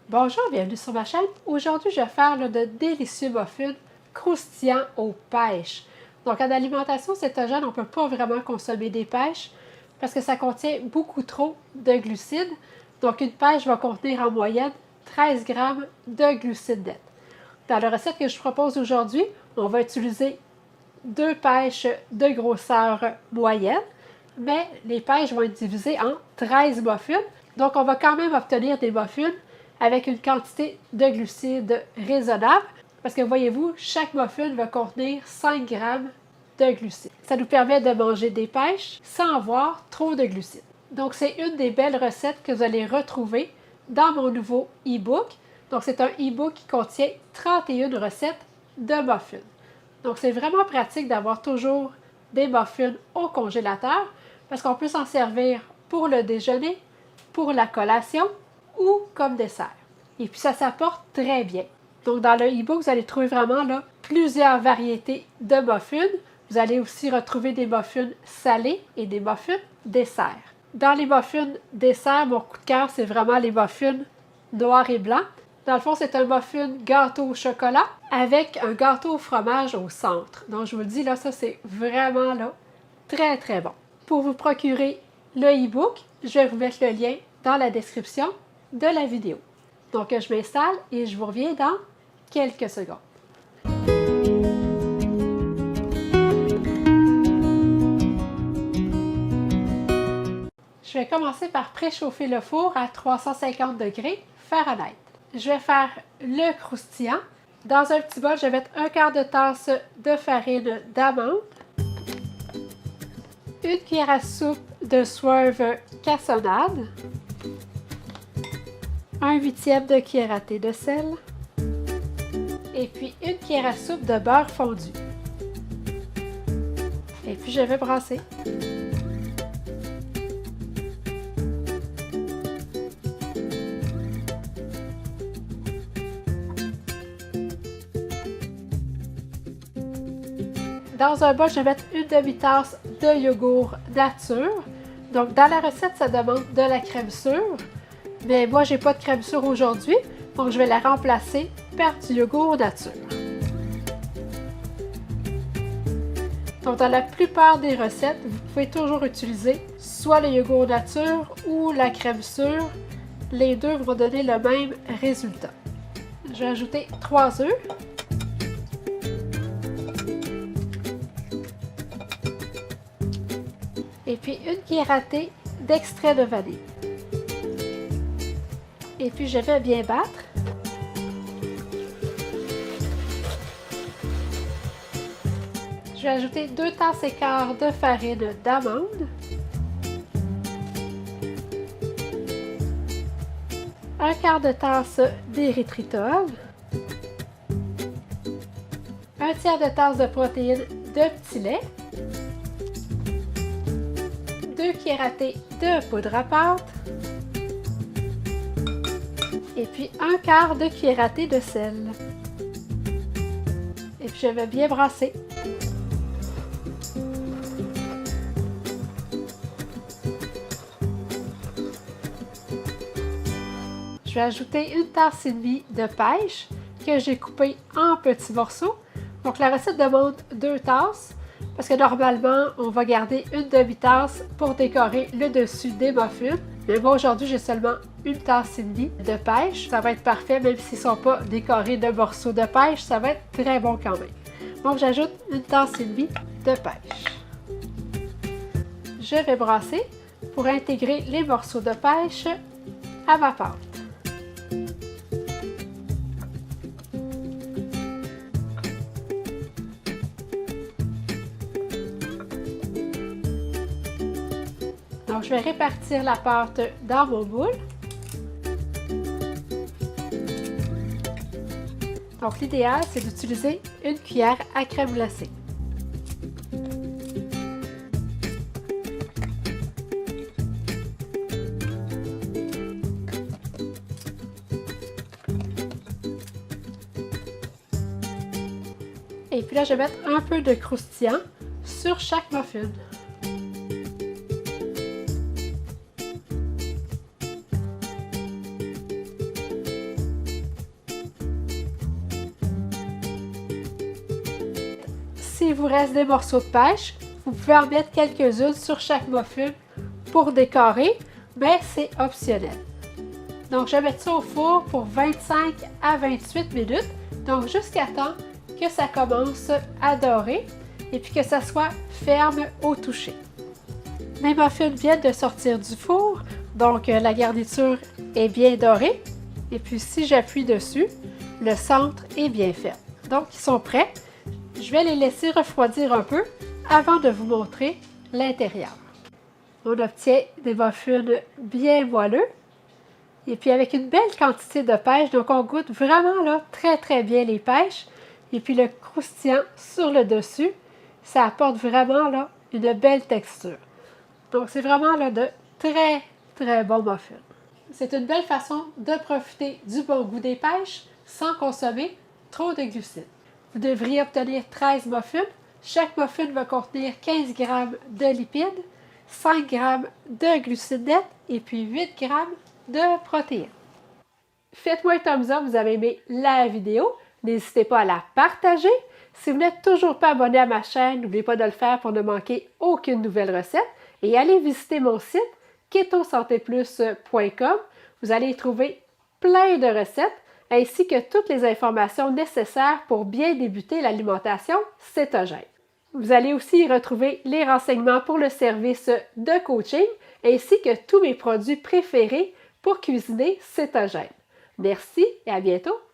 Bonjour, bienvenue sur ma chaîne. Aujourd'hui, je vais faire de délicieux muffins croustillants aux pêches. Donc, en alimentation cétogène, on ne peut pas vraiment consommer des pêches parce que ça contient beaucoup trop de glucides. Donc, une pêche va contenir en moyenne 13 grammes de glucides nets. Dans la recette que je propose aujourd'hui, on va utiliser 2 pêches de grosseur moyenne, mais les pêches vont être divisées en 13 muffins. Donc, on va quand même obtenir des muffins avec une quantité de glucides raisonnable, parce que voyez-vous, chaque muffin va contenir 5 grammes de glucides. Ça nous permet de manger des pêches sans avoir trop de glucides. Donc, c'est une des belles recettes que vous allez retrouver dans mon nouveau e-book. Donc, c'est un e-book qui contient 31 recettes de muffins. Donc, c'est vraiment pratique d'avoir toujours des muffins au congélateur, parce qu'on peut s'en servir pour le déjeuner, pour la collation, ou comme dessert. Et puis ça s'apporte très bien. Donc dans le e-book, vous allez trouver vraiment là plusieurs variétés de muffins. Vous allez aussi retrouver des muffins salés et des muffins desserts. Dans les muffins desserts, mon coup de cœur, c'est vraiment les muffins noirs et blancs. Dans le fond, c'est un muffin gâteau au chocolat avec un gâteau au fromage au centre. Donc je vous le dis, là, ça c'est vraiment là très très bon. Pour vous procurer le e-book, je vais vous mettre le lien dans la description de la vidéo. Donc, je m'installe et je vous reviens dans quelques secondes. Je vais commencer par préchauffer le four à 350 degrés Fahrenheit. Je vais faire le croustillant. Dans un petit bol, je vais mettre un quart de tasse de farine d'amande, une cuillère à soupe de Swerve cassonade, un huitième de cuillère à thé de sel et puis une cuillère à soupe de beurre fondu. Et puis je vais brasser. Dans un bol, je vais mettre une demi-tasse de yogourt nature. Donc dans la recette, ça demande de la crème sûre. Mais moi, j'ai pas de crème sûre aujourd'hui, donc je vais la remplacer par du yogourt nature. Donc, dans la plupart des recettes, vous pouvez toujours utiliser soit le yogourt nature ou la crème sûre. Les deux vont donner le même résultat. Je vais ajouter 3 œufs. Et puis une cuillère à thé d'extrait de vanille. Et puis je vais bien battre. Je vais ajouter 2 tasses et quart de farine d'amande, un quart de tasse d'érythritol, un tiers de tasse de protéines de petit lait, 2 cuillères à thé de poudre à pâte, et puis un quart de cuillère à thé de sel. Et puis je vais bien brasser. Je vais ajouter une tasse et demie de pêche que j'ai coupée en petits morceaux. Donc la recette demande 2 tasses parce que normalement on va garder une demi-tasse pour décorer le dessus des muffins. Mais moi aujourd'hui j'ai seulement une tasse et demie de pêche. Ça va être parfait même s'ils ne sont pas décorés de morceaux de pêche, ça va être très bon quand même. Donc j'ajoute une tasse et demie de pêche. Je vais brasser pour intégrer les morceaux de pêche à ma pâte. Donc, je vais répartir la pâte dans mon moule. Donc, l'idéal, c'est d'utiliser une cuillère à crème glacée. Et puis là, je vais mettre un peu de croustillant sur chaque muffin. s'il vous reste des morceaux de pêche, vous pouvez en mettre quelques-unes sur chaque muffin pour décorer, mais c'est optionnel. Donc, je vais mettre ça au four pour 25 à 28 minutes, donc jusqu'à temps que ça commence à dorer et puis que ça soit ferme au toucher. Mes muffins viennent de sortir du four, donc la garniture est bien dorée. Et puis si j'appuie dessus, le centre est bien ferme. Donc ils sont prêts. Je vais les laisser refroidir un peu avant de vous montrer l'intérieur. On obtient des muffins bien moelleux. Et puis avec une belle quantité de pêche, donc on goûte vraiment là, très bien les pêches. Et puis le croustillant sur le dessus, ça apporte vraiment là, une belle texture. Donc c'est vraiment là, de très bons muffins. C'est une belle façon de profiter du bon goût des pêches sans consommer trop de glucides. Vous devriez obtenir 13 muffins. Chaque muffin va contenir 15 g de lipides, 5 g de glucides nets et puis 8 g de protéines. Faites-moi un thumbs up, vous avez aimé la vidéo. N'hésitez pas à la partager. Si vous n'êtes toujours pas abonné à ma chaîne, n'oubliez pas de le faire pour ne manquer aucune nouvelle recette. Et allez visiter mon site ketosantéplus.com. Vous allez y trouver plein de recettes ainsi que toutes les informations nécessaires pour bien débuter l'alimentation cétogène. Vous allez aussi y retrouver les renseignements pour le service de coaching ainsi que tous mes produits préférés pour cuisiner cétogène. Merci et à bientôt!